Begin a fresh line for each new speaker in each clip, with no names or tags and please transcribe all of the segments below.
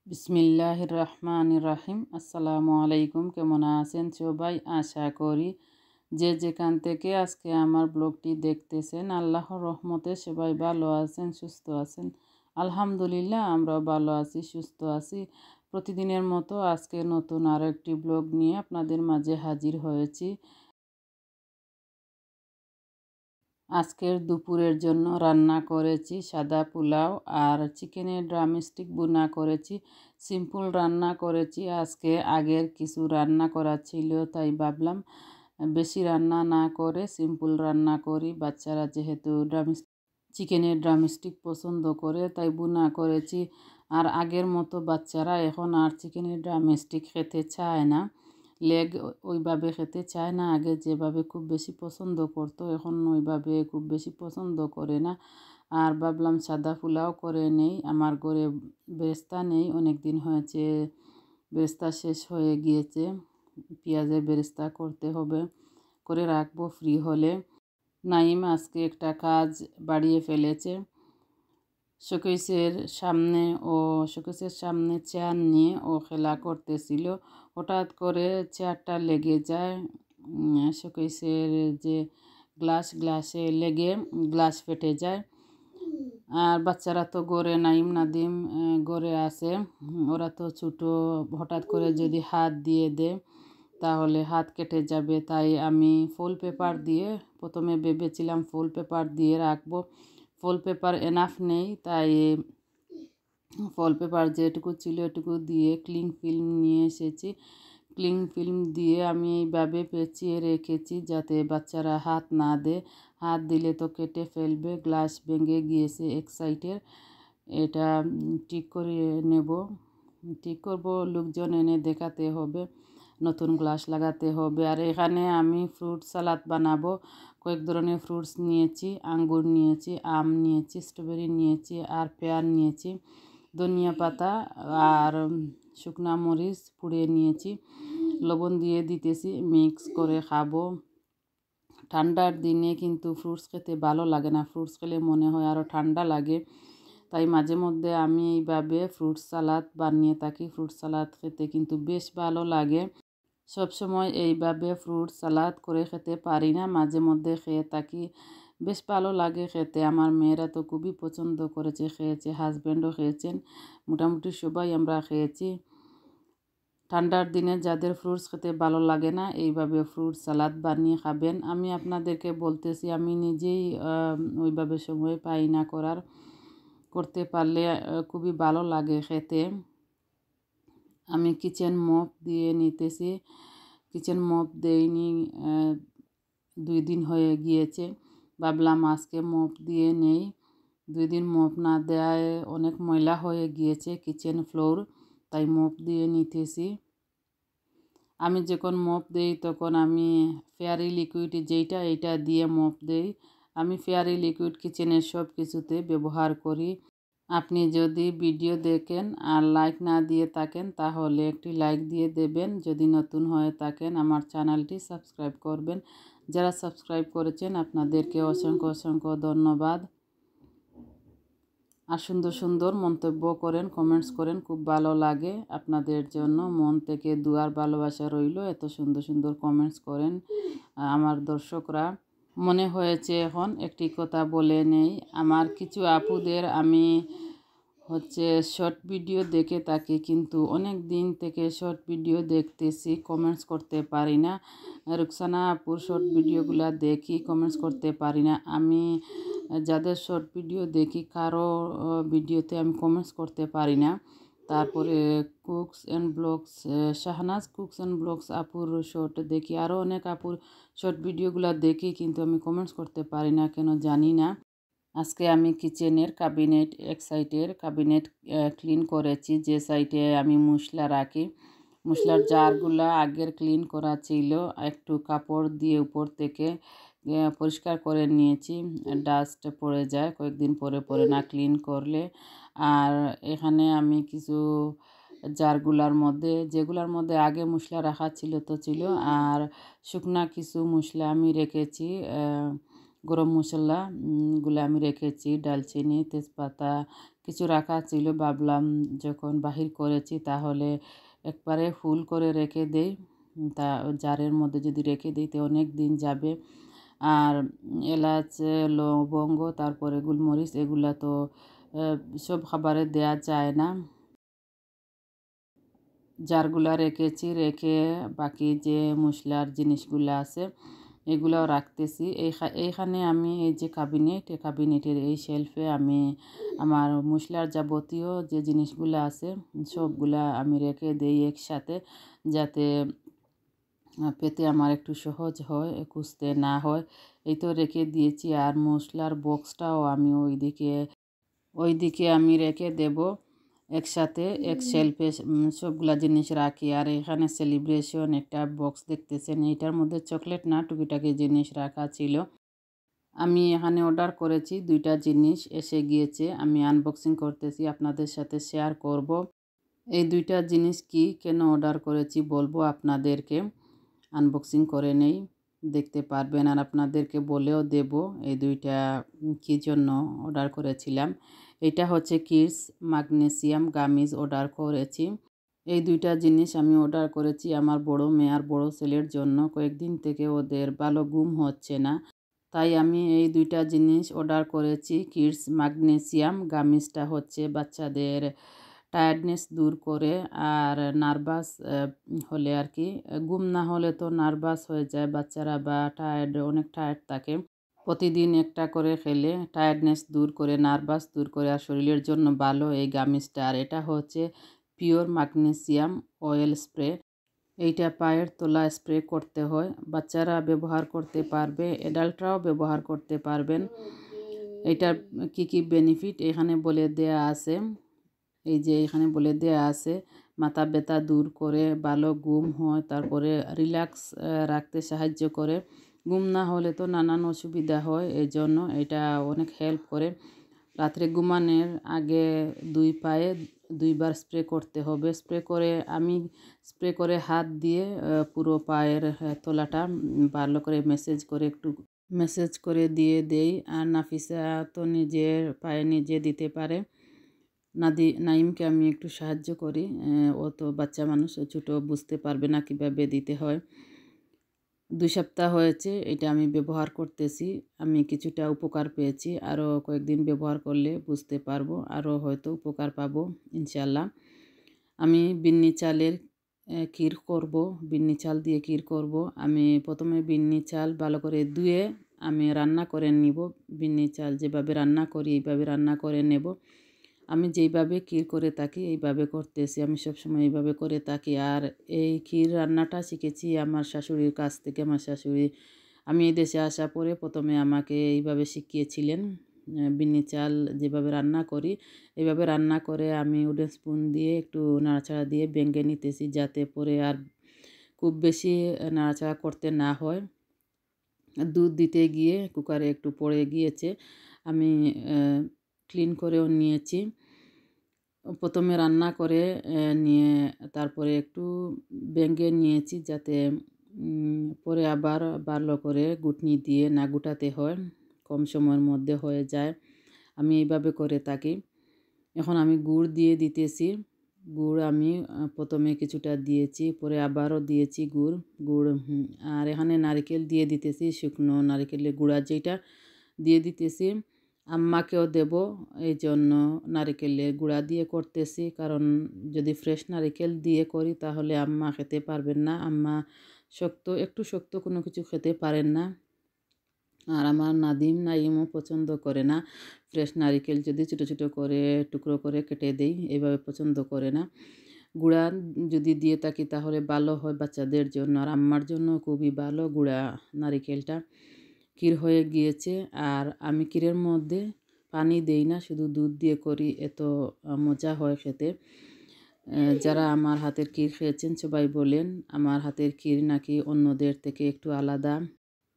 বিসমিল্লাহির রহমানির রহিম। আসসালামু আলাইকুম। কেমন আছেন সবাই? আশা করি যে যেখান থেকে আজকে আমার ব্লগটি দেখতেছেন আল্লাহর রহমতে সবাই ভালো আছেন, সুস্থ আছেন। আলহামদুলিল্লাহ, আমরাও ভালো আছি, সুস্থ আছি। প্রতিদিনের মতো আজকে নতুন আরও একটি ব্লগ নিয়ে আপনাদের মাঝে হাজির হয়েছি। আজকের দুপুরের জন্য রান্না করেছি সাদা পোলাও আর চিকেনের ড্রামস্টিক ভুনা করেছি। সিম্পল রান্না করেছি আজকে। আগের কিছু রান্না করা ছিল, তাই ভাবলাম বেশি রান্না না করে সিম্পল রান্না করি। বাচ্চারা যেহেতু চিকেনের ড্রামস্টিক পছন্দ করে, তাই ভুনা করেছি। আর আগের মতো বাচ্চারা এখন আর চিকেনের ড্রামস্টিক খেতে চায় না, লেগ ওইভাবে খেতে চায় না। আগে যেভাবে খুব বেশি পছন্দ করতো, এখন ওইভাবে খুব বেশি পছন্দ করে না। আর ভাবলাম সাদা পোলাও করে নেই। আমার ঘরে বেরেস্তা নেই, অনেক দিন হয়েছে বেরেস্তা শেষ হয়ে গিয়েছে। পেঁয়াজের বেরেস্তা করতে হবে, করে রাখবো ফ্রি হলে। নাইম আজকে একটা কাজ বাড়িয়ে ফেলেছে। শোকেসের সামনে চেয়ার নিয়ে ও খেলা করতেছিল। হঠাৎ করে চেয়ারটা লেগে যায় শোকেসের যে গ্লাসে লেগে গ্লাস ফেটে যায়। আর বাচ্চারা তো গড়ে, নাইম নাদিম গড়ে আছে, ওরা তো ছোটো। হঠাৎ করে যদি হাত দিয়ে দেয় তাহলে হাত কেটে যাবে। তাই আমি ফুল পেপার দিয়ে, প্রথমে ভেবেছিলাম ফুল পেপার দিয়ে রাখবো। ফুল পেপার এনাফ নেই, তাই ফুল পেপার যেটুকু ছিল এটুকু দিয়ে ক্লিং ফিল্ম নিয়ে এসেছি। ক্লিং ফিল্ম দিয়ে আমি এইভাবে পেঁচিয়ে রেখেছি যাতে বাচ্চারা হাত না দেয়। হাত দিলে তো কেটে ফেলবে। গ্লাস ভেঙে গিয়েছে এক সাইডের, এটা ঠিক করে নেব। ঠিক করব, লোকজন এনে দেখাতে হবে, নতুন গ্লাস লাগাতে হবে। আর এখানে আমি ফ্রুট সালাদ বানাবো। কয়েক ধরনের ফ্রুটস নিয়েছি, আঙ্গুর নিয়েছি, আম নিয়েছি, স্ট্রবেরি নিয়েছি আর পেয়ার নিয়েছি। ধনিয়া পাতা আর শুকনা মরিচ পুড়িয়ে নিয়েছি, লবণ দিয়ে দিতেছি, মিক্স করে খাবো। ঠান্ডার দিনে কিন্তু ফ্রুটস খেতে ভালো লাগে না, ফ্রুটস খেলে মনে হয় আরও ঠান্ডা লাগে। তাই মাঝে মধ্যে আমি এইভাবে ফ্রুট সালাদ বানিয়ে থাকি। ফ্রুট সালাদ খেতে কিন্তু বেশ ভালো লাগে। সবসময় এইভাবে ফ্রুট সালাদ করে খেতে পারি না, মাঝে মধ্যে খেয়ে থাকি, বেশ ভালো লাগে খেতে। আমার মেয়েরা তো খুবই পছন্দ করেছে, খেয়েছে, হাজব্যান্ডও খেয়েছেন, মোটামুটি সবাই আমরা খেয়েছি। ঠান্ডার দিনে যাদের ফ্রুটস খেতে ভালো লাগে না, এইভাবে ফ্রুট সালাদ বানিয়ে খাবেন। আমি আপনাদেরকে বলতেছি, আমি নিজেই ওইভাবে সময় পাই না করার, করতে পারলে খুবই ভালো লাগে খেতে। আমি কিচেন মপ দিয়ে নিতেছি। কিচেন মপ দেইনি 2 দিন হয়ে গিয়েছে, ভাবলাম আজকে মপ দিয়ে নেই। 2 দিন মপ না দেওয়ায় অনেক ময়লা হয়ে গিয়েছে কিচেন ফ্লোর, তাই মপ দিয়ে নিতেছি। আমি যখন মপ দেই তখন আমি ফেয়ারি লিকুইড যেইটা, এইটা দিয়ে মপ দেই। আমি ফেয়ারি লিকুইড কিচেনের সব কিছুতে ব্যবহার করি। আপনি যদি ভিডিও দেখেন আর লাইক না দিয়ে থাকেন তাহলে একটি লাইক দিয়ে দেবেন। যদি নতুন হয়ে থাকেন আমার চ্যানেলটি সাবস্ক্রাইব করবেন। যারা সাবস্ক্রাইব করেছেন আপনাদেরকে অসংখ্য অসংখ্য ধন্যবাদ। আর সুন্দর সুন্দর মন্তব্য করেন, কমেন্টস করেন, খুব ভালো লাগে। আপনাদের জন্য মন থেকে দুয়ার ভালোবাসা রইল। এত সুন্দর সুন্দর কমেন্টস করেন আমার দর্শকরা। মনে হয়েছে এখন একটি কথা বলে নেই। আমার কিছু আপুদের আমি শর্ট ভিডিও দেখে থাকি, কিন্তু অনেক দিন থেকে শর্ট ভিডিও দেখতেছি, কমেন্টস করতে পারি না। রুকসানা আপুর শর্ট ভিডিওগুলো দেখি, কমেন্টস করতে পারি না। আমি যাদের শর্ট ভিডিও দেখি কারো ভিডিওতে আমি কমেন্টস করতে পারি না। তারপরে cooks and blogs, Shahnaz cooks and blogs আপুর শর্ট দেখি, আরও অনেক আপুর শর্ট ভিডিওগুলো দেখি, কিন্তু আমি কমেন্টস করতে পারি না, কেন জানি না। আজকে আমি কিচেনের ক্যাবিনেট, এক সাইডের ক্যাবিনেট ক্লিন করেছি, যে সাইডে আমি মশলা রাখি। মশলার জারগুলো আগের ক্লিন করা ছিল, একটু কাপড় দিয়ে উপর থেকে পরিষ্কার করে নিয়েছি। ডাস্ট পড়ে যায় কয়েকদিন পরে পরে না ক্লিন করলে। আর এখানে আমি কিছু জারগুলার মধ্যে, যেগুলার মধ্যে আগে মশলা রাখা ছিল তো ছিল, আর শুকনা কিছু মশলা আমি রেখেছি গরম মশলা গুলো আমি রেখেছি, ডালচিনি, তেজপাতা কিছু রাখা ছিল। ভাবলাম যখন বাহির করেছি তাহলে একবারে ফুল করে রেখে দেই, তা জারের মধ্যে যদি রেখে দিই তো অনেক দিন যাবে। আর এলাচ, লবঙ্গ, তারপরে গোলমরিচ এগুলা তো সব খাবারে দেয়া যায় না। জারগুলা রেখেছি, রেখে বাকি যে মশলার জিনিসগুলা আছে এগুলাও রাখতেছি। এইখানে আমি এই যে ক্যাবিনেটের এই শেলফে আমি আমার মশলার যাবতীয় যে জিনিসগুলো আছে সবগুলা আমি রেখে দেই একসাথে, যাতে পেতে আমার একটু সহজ হয়, খুঁজতে না হয়। এই তো রেখে দিয়েছি। আর মশলার বক্সটাও আমি ওইদিকে আমি রেখে দেব একসাথে, এক শেলফে সবগুলা জিনিস রাখি। আর এখানে সেলিব্রেশন একটা বক্স দেখতেছেন, এইটার মধ্যে চকলেট না টুকিটাকি জিনিস রাখা ছিল। আমি এখানে অর্ডার করেছি, 2টা জিনিস এসে গিয়েছে। আমি আনবক্সিং করতেছি, আপনাদের সাথে শেয়ার করব। এই 2টা জিনিস কি, কেন অর্ডার করেছি বলবো আপনাদেরকে। আনবক্সিং করে নেই, দেখতে পারবেন। আর আপনাদেরকে বলেও দেব এই 2টা কী জন্য অর্ডার করেছিলাম। এটা হচ্ছে কিডস ম্যাগনেসিয়াম গামিজ অর্ডার করেছি। এই 2টা জিনিস আমি অর্ডার করেছি আমার বড় মেয়ে আর বড় ছেলের জন্য। কয়েকদিন থেকে ওদের ভালো ঘুম হচ্ছে না, তাই আমি এই 2টা জিনিস অর্ডার করেছি। কিডস ম্যাগনেসিয়াম গামিজটা হচ্ছে বাচ্চাদের টায়ার্ডনেস দূর করে, আর নার্ভাস হলে আর কি, ঘুম না হলে তো নার্ভাস হয়ে যায় বাচ্চারা, বা অনেক টায়ার্ড থাকে। প্রতিদিন একটা করে খেলে টায়ার্ডনেস দূর করে, নার্ভাস দূর করে, আর শরীরের জন্য ভালো এই গামিজটা। আর এটা হচ্ছে পিওর ম্যাগনেসিয়াম অয়েল স্প্রে। এইটা পায়ের তলায় স্প্রে করতে হয়, বাচ্চারা ব্যবহার করতে পারবে, অ্যাডাল্টরাও ব্যবহার করতে পারবেন। এটার কি কি বেনিফিট এখানে বলে দেয়া আছে। এই যে এখানে বলে দেয়া আছে, মাথা ব্যথা দূর করে, ভালো ঘুম হয়, তারপরে রিল্যাক্স রাখতে সাহায্য করে। ঘুম না হলে তো নানান অসুবিধা হয়, এই জন্য এটা অনেক হেল্প করে। রাত্রে ঘুমানোর আগে 2 পায়ে 2বার স্প্রে করতে হবে। আমি স্প্রে করে হাত দিয়ে পুরো পায়ের তলাটা ভালো করে মেসেজ করে দিয়ে দেই। আর নাফিসা তো নিজের পায়ে নিজে দিতে পারে, নাইমকে আমি একটু সাহায্য করি। ও তো বাচ্চা মানুষ, ছোটো, বুঝতে পারবে না কিভাবে দিতে হয়। 2 সপ্তাহ হয়েছে এটা আমি ব্যবহার করতেছি। আমি কিছুটা উপকার পেয়েছি, আরও কয়েকদিন ব্যবহার করলে বুঝতে পারবো, আরও হয়তো উপকার পাবো ইনশাল্লাহ। আমি বিন্নি চালের ক্ষীর করব, বিন্নি চাল দিয়ে ক্ষীর করব। আমি প্রথমে বিন্নি চাল ভালো করে ধুয়ে আমি রান্না করে নিব। বিন্নি চাল যেভাবে রান্না করি এইভাবে রান্না করে নেব। আমি যেইভাবে ক্ষীর করে থাকি এইভাবে করতেছি, আমি সবসময় এইভাবে করে থাকি। আর এই ক্ষীর রান্নাটা শিখেছি আমার শাশুড়ির কাছ থেকে। আমার শাশুড়ি, আমি এই দেশে আসার পরে প্রথমে আমাকে এইভাবে শিখিয়েছিলেন। বিন্নি চাল যেভাবে রান্না করি এইভাবে রান্না করে আমি উডেন স্পুন দিয়ে একটু নাড়াচাড়া দিয়ে ভেঙে নিতেছি, যাতে পরে আর খুব বেশি নাড়াচাড়া করতে না হয়। দুধ দিতে গিয়ে কুকারে একটু পড়ে গিয়েছে, আমি ক্লিন করেও নিয়েছি। প্রথমে রান্না করে নিয়ে তারপরে একটু ভেঙে নিয়েছি, যাতে পরে আবার ভালো করে ঘুটনি দিয়ে না গুটাতে হয়, কম সময়ের মধ্যে হয়ে যায়। আমি এইভাবে করে থাকি। এখন আমি গুড় দিয়ে দিতেছি। গুড় আমি প্রথমে কিছুটা দিয়েছি, পরে আবারও দিয়েছি গুড়। আর এখানে নারকেল দিয়ে দিতেছি, শুকনো নারকেলের গুঁড়া যেটা দিয়ে দিতেছি। আম্মাকেও দেব, এই জন্য নারকেলের গুঁড়া দিয়ে করতেছি, কারণ যদি ফ্রেশ নারকেল দিয়ে করি তাহলে আম্মা খেতে পারবেন না। আম্মা একটু শক্ত কোনো কিছু খেতে পারেন না। আর আমার নাইমও পছন্দ করে না। ফ্রেশ নারকেল যদি ছোটো ছোটো করে টুকরো করে কেটে দেই, এইভাবে পছন্দ করে না। গুঁড়া যদি দিয়ে থাকি তাহলে ভালো হয় বাচ্চাদের জন্য, আর আম্মার জন্য খুবই ভালো গুঁড়া নারকেলটা। ক্ষীর হয়ে গিয়েছে। আর আমি ক্ষীরের মধ্যে পানি দেই না, শুধু দুধ দিয়ে করি, এত মজা হয় খেতে। যারা আমার হাতের ক্ষীর খেয়েছেন সবাই বলেন আমার হাতের ক্ষীর নাকি অন্যদের থেকে একটু আলাদা।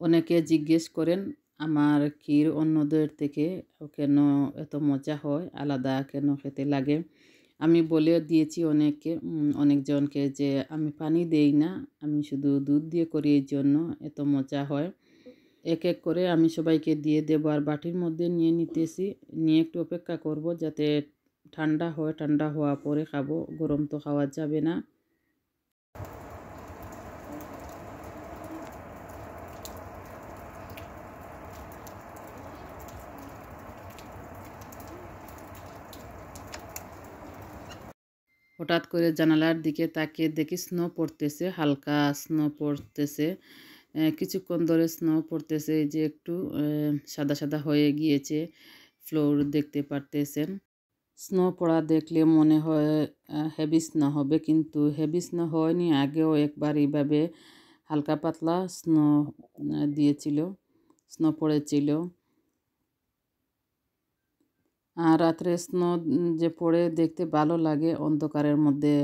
অনেকে জিজ্ঞেস করেন আমার ক্ষীর অন্যদের থেকে কেন এত মজা হয়, আলাদা কেন খেতে লাগে। আমি বলে দিয়েছি অনেকজনকে যে আমি পানি দেই না, আমি শুধু দুধ দিয়ে করি, এই জন্য এত মজা হয়। এক এক করে আমি সবাইকে দিয়ে দেবো আর বাটির মধ্যে নিয়ে নিতেছি, নিয়ে একটু অপেক্ষা করব যাতে ঠান্ডা হয়, ঠান্ডা হওয়া পরে খাবো, গরম তো খাওয়া যাবে না। হঠাৎ করে জানালার দিকে তাকিয়ে দেখি স্নো পড়তেছে, হালকা স্নো পড়তেছে। কিছুক্ষণ ধরে স্নো পড়তেছে, এই যে একটু সাদা সাদা হয়ে গিয়েছে ফ্লোর, দেখতে পারতেছেন। স্নো পড়া দেখলে মনে হয় হেভি স্নো হবে, কিন্তু হেভি স্নো হয়নি। আগেও একবার এইভাবে হালকা পাতলা স্নো দিয়েছিল, স্নো পড়েছিল। আর রাত্রে স্নো যে পড়ে দেখতে ভালো লাগে, অন্ধকারের মধ্যে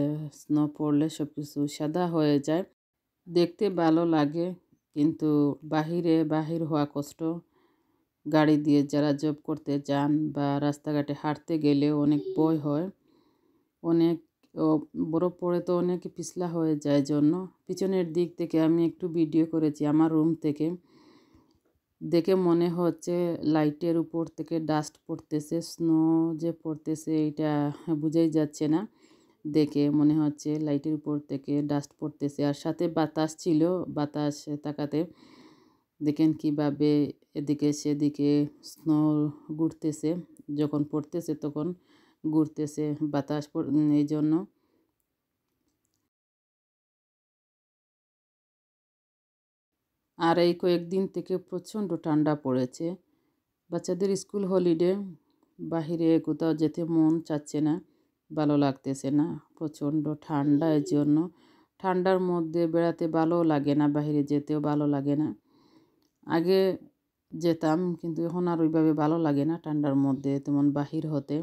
স্নো পড়লে সব কিছু সাদা হয়ে যায়, দেখতে ভালো লাগে। কিন্তু বাহির হওয়া কষ্ট। গাড়ি দিয়ে যারা জব করতে যান বা রাস্তাঘাটে হাঁটতে গেলেও অনেক ভয় হয়। অনেক বরফ পড়ে তো অনেক পিছলা হয়ে যায়, জন্য পিছনের দিক থেকে আমি একটু ভিডিও করেছি আমার রুম থেকে। দেখে মনে হচ্ছে লাইটের উপর থেকে ডাস্ট পড়তেছে, স্নো যে পড়তেছে এটা বোঝাই যাচ্ছে না। দেখে মনে হচ্ছে লাইটের উপর থেকে ডাস্ট পড়তেছে, আর সাথে বাতাস ছিল, বাতাস তাকাতে দেখেন কিভাবে এদিকে সেদিকে স্নো ঘুরতেছে, যখন পড়তেছে তখন ঘুরতেছে বাতাস, এই জন্য। আর এই কয়েকদিন থেকে প্রচণ্ড ঠান্ডা পড়েছে। বাচ্চাদের স্কুল হলিডে, বাহিরে কোথাও যেতে মন চাচ্ছে না, ভালো লাগতেছে না, প্রচণ্ড ঠান্ডা। এর জন্য ঠান্ডার মধ্যে বেড়াতে ভালো লাগে না, বাহিরে যেতেও ভালো লাগে না। আগে যেতাম, কিন্তু এখন আর ওইভাবে ভালো লাগে না ঠান্ডার মধ্যে তেমন বাহির হতে।